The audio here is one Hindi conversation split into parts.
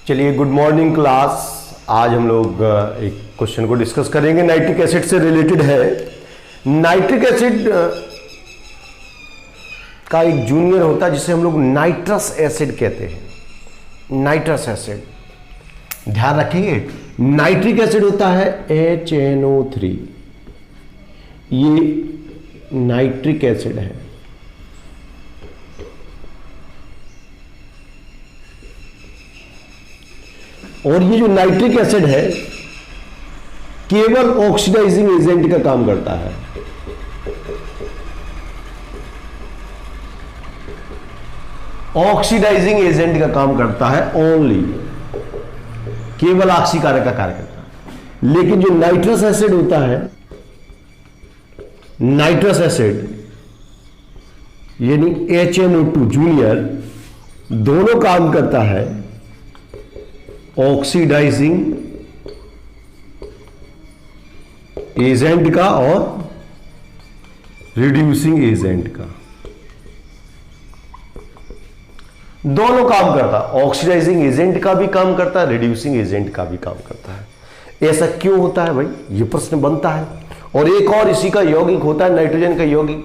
चलिए, गुड मॉर्निंग क्लास। आज हम लोग एक क्वेश्चन को डिस्कस करेंगे, नाइट्रिक एसिड से रिलेटेड है। नाइट्रिक एसिड का एक जूनियर होता है जिसे हम लोग नाइट्रस एसिड कहते हैं। नाइट्रस एसिड ध्यान रखिए, नाइट्रिक एसिड होता है HNO3, ये नाइट्रिक एसिड है। और ये जो नाइट्रिक एसिड है केवल ऑक्सीडाइजिंग एजेंट का काम करता है। ऑक्सीडाइजिंग एजेंट का काम करता है, ओनली केवल ऑक्सीकारक का कार्य करता है। लेकिन जो नाइट्रस एसिड होता है, नाइट्रस एसिड यानी HNO2 जूनियर, दोनों काम करता है ऑक्सीडाइजिंग एजेंट का और रिड्यूसिंग एजेंट का। दोनों काम करता है, ऑक्सीडाइजिंग एजेंट का भी काम करता है, रिड्यूसिंग एजेंट का भी काम करता है। ऐसा क्यों होता है भाई, ये प्रश्न बनता है। और एक और इसी का यौगिक होता है, नाइट्रोजन का यौगिक,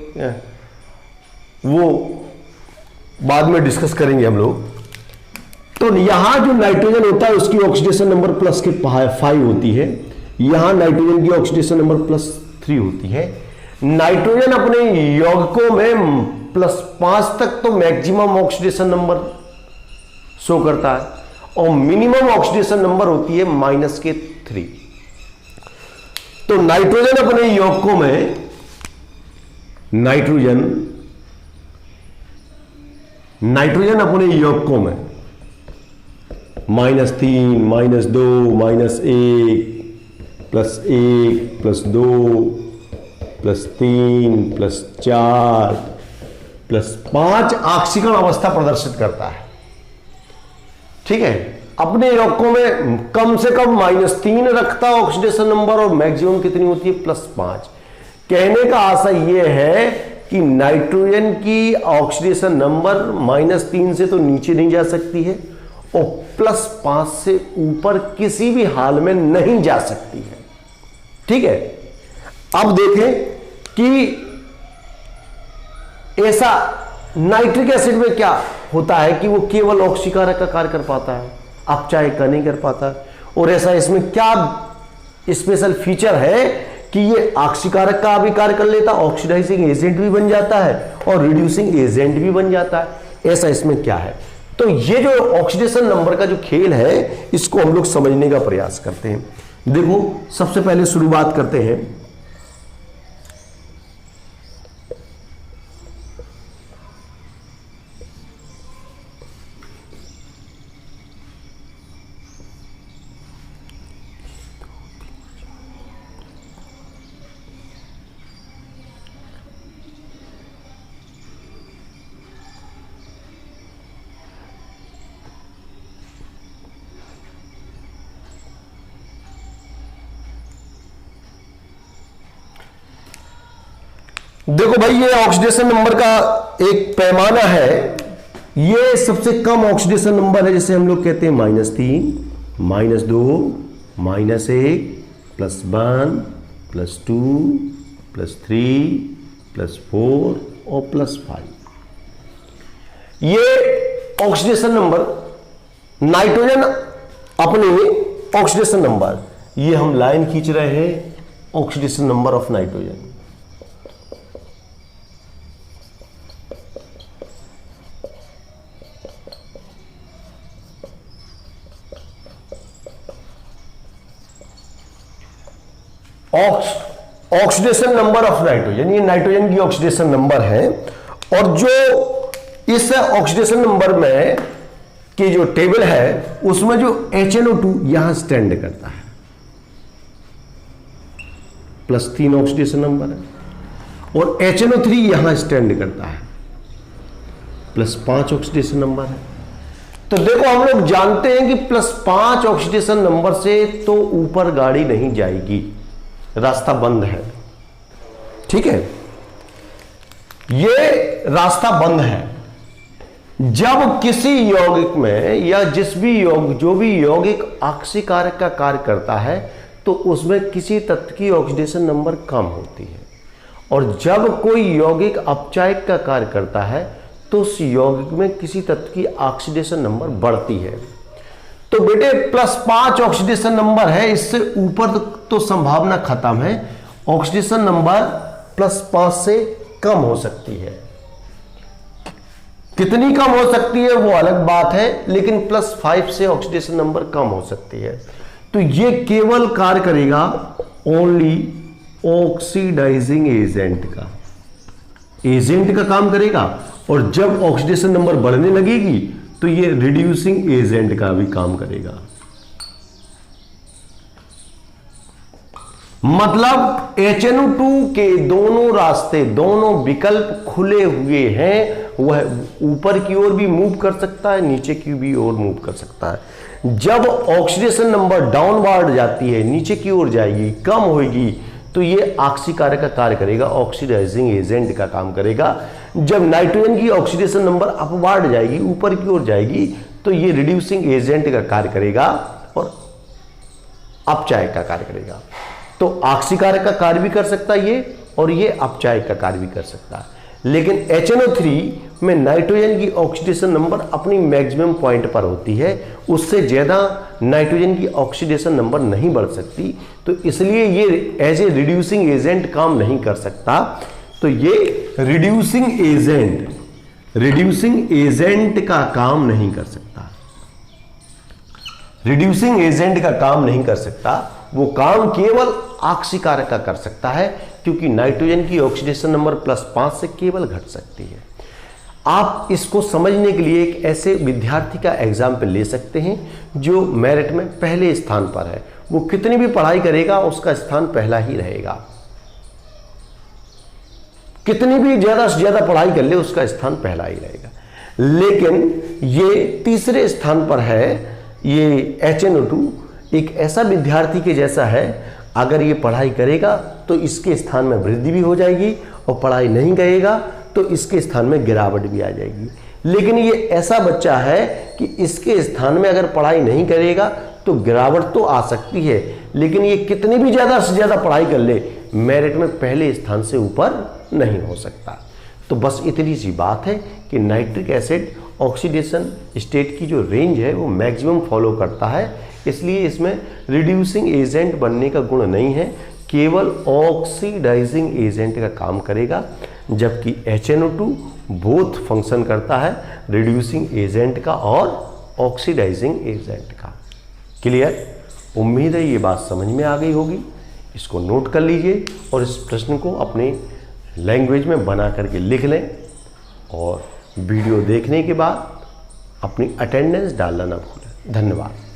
वो बाद में डिस्कस करेंगे हम लोग। तो यहां जो नाइट्रोजन होता है उसकी ऑक्सीडेशन नंबर प्लस के 5 होती है, यहां नाइट्रोजन की ऑक्सीडेशन नंबर +3 होती है। नाइट्रोजन अपने यौगिकों में +5 तक तो मैक्सिमम ऑक्सीडेशन नंबर शो करता है और मिनिमम ऑक्सीडेशन नंबर होती है -3। तो नाइट्रोजन अपने यौगिकों में, नाइट्रोजन अपने यौगिकों में -3, -2, -1, +1, +2, +3, +4, +5 ऑक्सीकरण अवस्था प्रदर्शित करता है। ठीक है, अपने यौगिकों में कम से कम -3 रखता है ऑक्सीडेशन नंबर और मैक्सिमम कितनी होती है +5। कहने का आशय यह है कि नाइट्रोजन की ऑक्सीडेशन नंबर -3 से तो नीचे नहीं जा सकती है और +5 से ऊपर किसी भी हाल में नहीं जा सकती है। ठीक है, अब देखें कि ऐसा नाइट्रिक एसिड में क्या होता है कि वो केवल ऑक्सीकारक का कार्य कर पाता है, अपचायक का नहीं कर पाता। और ऐसा इसमें क्या स्पेशल फीचर है कि ये ऑक्सीकारक का भी कार्य कर लेता, ऑक्सीडाइजिंग एजेंट भी बन जाता है और रिड्यूसिंग एजेंट भी बन जाता है। ऐसा इसमें क्या है, तो ये जो ऑक्सीडेशन नंबर का जो खेल है इसको हम लोग समझने का प्रयास करते हैं। देखो, सबसे पहले शुरुआत करते हैं देखो भाई, ये ऑक्सीडेशन नंबर का एक पैमाना है। ये सबसे कम ऑक्सीडेशन नंबर है, जैसे हम लोग कहते हैं -3, -2, -1, +1, +2, +3, +4 और +5। ये ऑक्सीडेशन नंबर नाइट्रोजन अपने ऑक्सीडेशन नंबर, ये हम लाइन खींच रहे हैं oxidation number of nitrogen. Oxidation number of nitrogen, ये नाइट्रोजन की ऑक्सीडेशन नंबर है। और जो इस ऑक्सीडेशन नंबर में की जो टेबल है उसमें जो HNO2 यहां स्टैंड करता है, +3 ऑक्सीडेशन नंबर है। और HNO3 यहां स्टैंड करता है, +5 ऑक्सीडेशन नंबर है। तो देखो, हम लोग जानते हैं कि +5 ऑक्सीडेशन नंबर से तो ऊपर गाड़ी नहीं जाएगी, रास्ता बंद है। ठीक है, ये रास्ता बंद है। जब किसी यौगिक में या जो भी यौगिक ऑक्सीकारक का कार्य करता है तो उसमें किसी तत्व की ऑक्सीडेशन नंबर कम होती है, और जब कोई यौगिक अपचायक का कार्य करता है तो उस यौगिक में किसी तत्व की ऑक्सीडेशन नंबर बढ़ती है। तो बेटे +5 ऑक्सीडेशन नंबर है, इससे ऊपर तो संभावना खत्म है। ऑक्सीडेशन नंबर +5 से कम हो सकती है। कितनी कम हो सकती है वो अलग बात है, लेकिन +5 से ऑक्सीडेशन नंबर कम हो सकती है। तो ये केवल कार्य करेगा ओनली ऑक्सीडाइजिंग एजेंट का काम करेगा, और जब ऑक्सीडेशन नंबर बढ़ने लगेगी तो ये रिड्यूसिंग एजेंट का भी काम करेगा। मतलब HNO2 के दोनों रास्ते, दोनों विकल्प खुले हुए हैं। वह ऊपर की ओर भी मूव कर सकता है, नीचे की भी ओर मूव कर सकता है। जब ऑक्सीडेशन नंबर डाउनवर्ड जाती है, नीचे की ओर जाएगी, कम होगी, तो ये ऑक्सीकारक का कार्य करेगा, ऑक्सीडाइजिंग एजेंट का काम करेगा। जब नाइट्रोजन की ऑक्सीडेशन नंबर अपवार्ड जाएगी, ऊपर की ओर जाएगी, तो ये रिड्यूसिंग एजेंट का कार्य करेगा और अपचायक का कार्य करेगा। तो ऑक्सीकारक का कार्य भी कर सकता है ये, और ये अपचायक का कार्य भी कर सकता है। लेकिन HNO3 में नाइट्रोजन की ऑक्सीडेशन नंबर अपनी मैक्सिमम पॉइंट पर होती है, उससे ज्यादा नाइट्रोजन की ऑक्सीडेशन नंबर नहीं बढ़ सकती, तो इसलिए ये एज ए रिड्यूसिंग एजेंट काम नहीं कर सकता। तो ये रिड्यूसिंग एजेंट का काम नहीं कर सकता। रिड्यूसिंग एजेंट का काम नहीं कर सकता, वो काम केवल ऑक्सीकारक का कर सकता है, क्योंकि नाइट्रोजन की ऑक्सीडेशन नंबर +5 से केवल घट सकती है। आप इसको समझने के लिए एक ऐसे विद्यार्थी का एग्जाम्पल ले सकते हैं जो मेरिट में पहले स्थान पर है। वो कितनी भी पढ़ाई करेगा उसका स्थान पहला ही रहेगा, कितनी भी ज्यादा से ज्यादा पढ़ाई कर ले उसका स्थान पहला ही रहेगा। लेकिन ये तीसरे स्थान पर है, ये HNO2 एक ऐसा विद्यार्थी के जैसा है, अगर ये पढ़ाई करेगा तो इसके स्थान में वृद्धि भी हो जाएगी, और पढ़ाई नहीं करेगा तो इसके स्थान में गिरावट भी आ जाएगी। लेकिन ये ऐसा बच्चा है कि इसके स्थान में अगर पढ़ाई नहीं करेगा तो गिरावट तो आ सकती है, लेकिन ये कितनी भी ज्यादा से ज्यादा पढ़ाई कर ले, मेरिट में पहले स्थान से ऊपर नहीं हो सकता। तो बस इतनी सी बात है कि नाइट्रिक एसिड ऑक्सीडेशन स्टेट की जो रेंज है वो मैक्सिमम फॉलो करता है, इसलिए इसमें रिड्यूसिंग एजेंट बनने का गुण नहीं है, केवल ऑक्सीडाइजिंग एजेंट का काम करेगा। जबकि HNO2 बोथ फंक्शन करता है, रिड्यूसिंग एजेंट का और ऑक्सीडाइजिंग एजेंट का। क्लियर? उम्मीद है ये बात समझ में आ गई होगी। इसको नोट कर लीजिए और इस प्रश्न को अपने लैंग्वेज में बना करके लिख लें, और वीडियो देखने के बाद अपनी अटेंडेंस डालना ना भूलें। धन्यवाद।